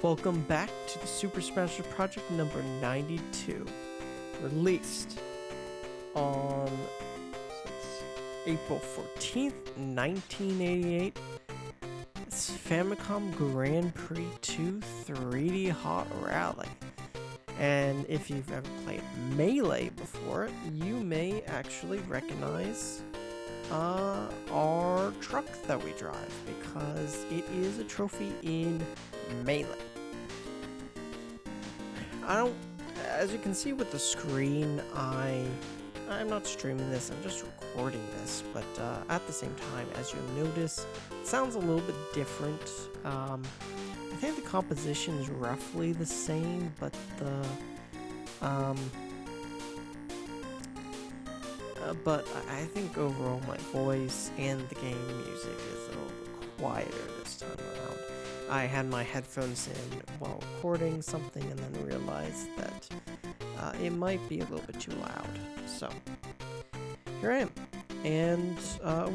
Welcome back to the Super Smash Bros. Project number 92, released on April 14th, 1988. It's Famicom Grand Prix II 3D Hot Rally. And if you've ever played Melee before, you may actually recognize our truck that we drive, because it is a trophy in Melee. As you can see with the screen, I'm not streaming this, I'm just recording this, but at the same time, as you'll notice, it sounds a little bit different. I think the composition is roughly the same, but but I think overall my voice and the game music is a little bit quieter this time around. I had my headphones in while recording something and then realized that it might be a little bit too loud. So, here I am. And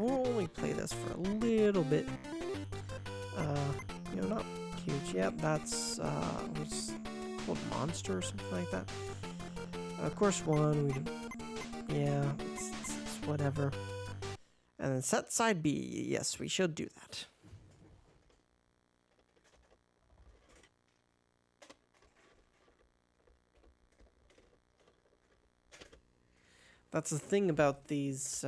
we'll only play this for a little bit. Not huge. Yeah, that's what's called Monster or something like that. Course 1, it's whatever. And then set side B, yes, we should do that. That's the thing about these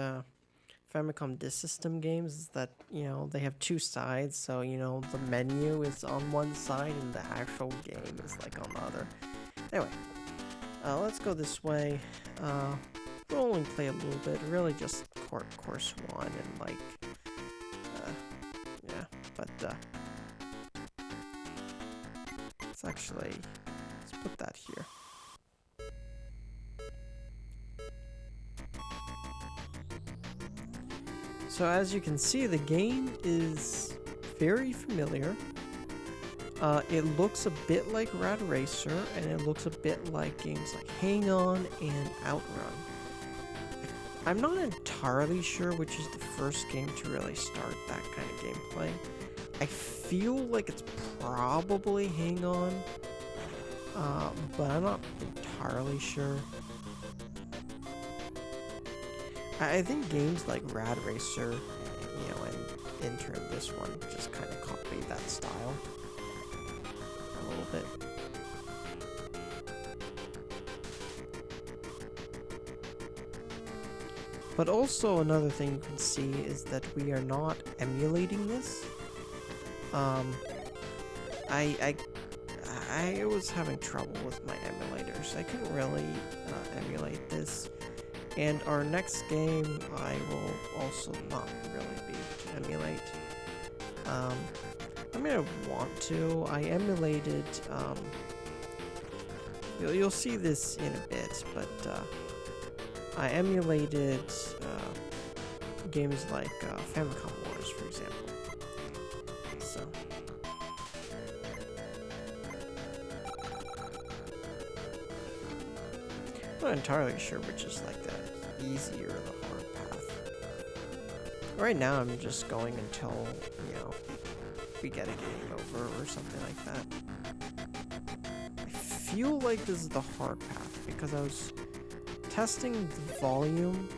Famicom Disk System games, is that, they have two sides, so, the menu is on one side and the actual game is, like, on the other. Anyway, let's go this way. We'll only play a little bit, really just course 1 and, like, let's put that here. So as you can see, the game is very familiar. It looks a bit like Rad Racer, and it looks a bit like games like Hang On and Outrun. I'm not entirely sure which is the first game to really start that kind of gameplay. I feel like it's probably Hang On, but I'm not entirely sure. I think games like Rad Racer, and in turn this one, just kind of copied that style a little bit. But also another thing you can see is that we are not emulating this. I was having trouble with my emulators. I couldn't really emulate this. And our next game, I will also not really be able to emulate. I mean, I want to. I emulated, you'll see this in a bit, but I emulated games like Famicom Wars, for example. So. I'm not entirely sure which is like the easier or the hard path. Right now I'm just going until, we get a game over or something like that. I feel like this is the hard path because I was testing the volume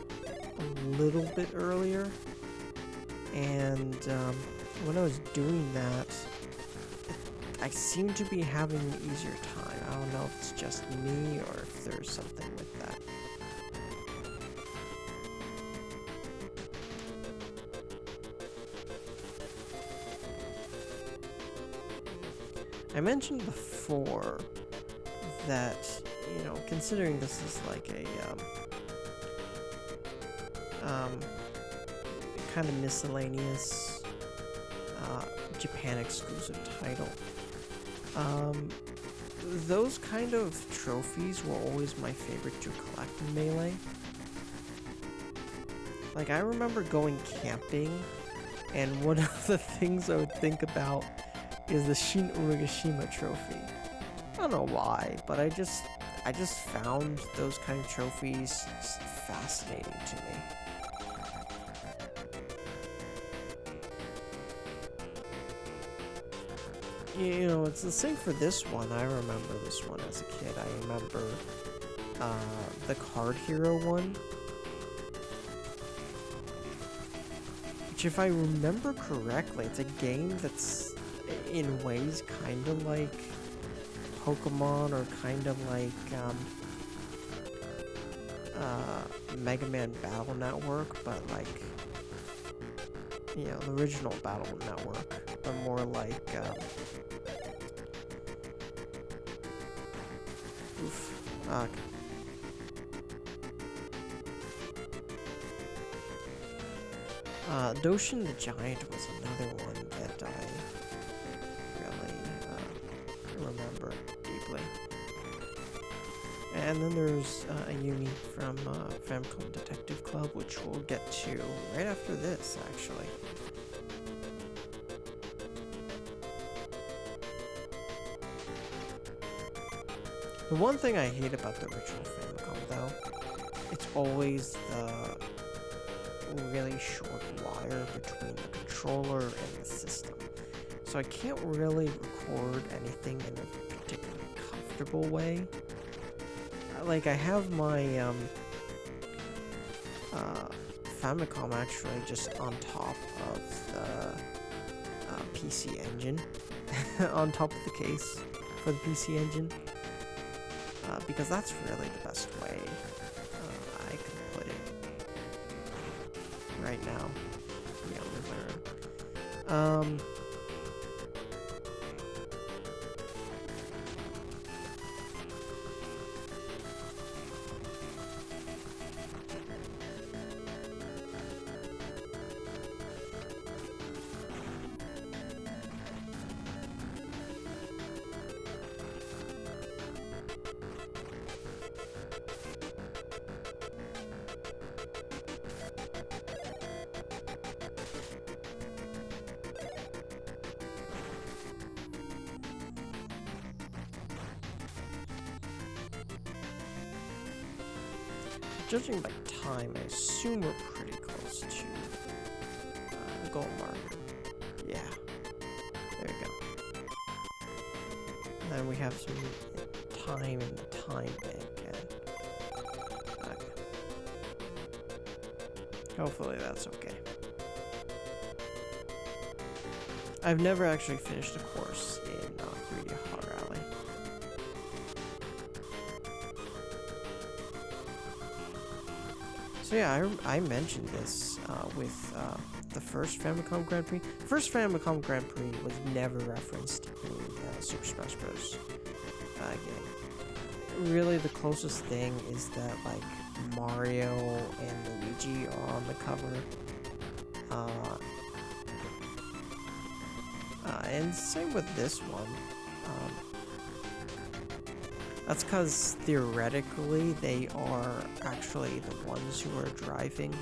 a little bit earlier, and when I was doing that, I seem to be having an easier time. I don't know if it's just me or if there's something with that. I mentioned before that, considering this is like a kind of miscellaneous Japan exclusive title, those kind of trophies were always my favorite to collect in Melee. Like, I remember going camping, and one of the things I would think about is the Shin Urigashima trophy. I don't know why, but I just found those kind of trophies fascinating to me. You know, it's the same for this one. I remember this one as a kid. I remember the Card Hero one. Which, if I remember correctly, it's a game that's in ways kind of like Pokemon or kind of like Mega Man Battle Network, but like, you know, the original Battle Network, but more like okay. Doshin the Giant was another one that I really remember deeply. And then there's Ayumi from Famicom Detective Club, which we'll get to right after this, actually. The one thing I hate about the original Famicom, though, it's always the really short wire between the controller and the system. So I can't really record anything in a particularly comfortable way. Like, I have my Famicom actually just on top of the PC Engine, on top of the case for the PC Engine, because that's really the best way I can put it right now. Yeah, judging by time, I assume we're pretty close to the goal marker. Yeah, there we go. And then we have some time in the time bank. Okay. Hopefully that's okay. I've never actually finished a course in 3D Hot Rally. So yeah, I mentioned this with the first Famicom Grand Prix. First Famicom Grand Prix was never referenced in Super Smash Bros. Game. Really, the closest thing is that like Mario and Luigi are on the cover. And same with this one. That's because theoretically they are actually the ones who are driving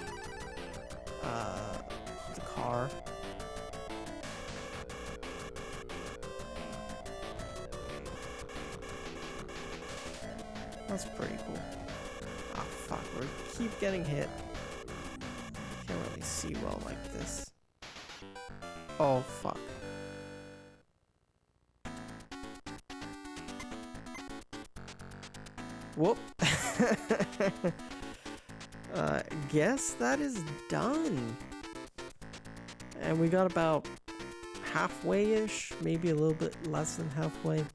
the car. That's pretty cool. Oh fuck, we keep getting hit. Can't really see well like this. Oh fuck. Whoop. Guess that is done. And we got about halfway-ish, maybe a little bit less than halfway.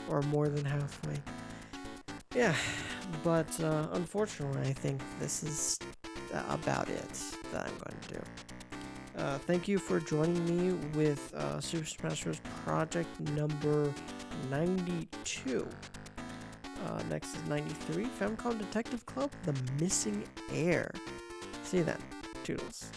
Or more than halfway. Yeah, but unfortunately I think this is about it that I'm going to do. Thank you for joining me with Super Smash Bros. Project number 92. Next is 93, Famicom Detective Club, The Missing Heir. See you then. Toodles.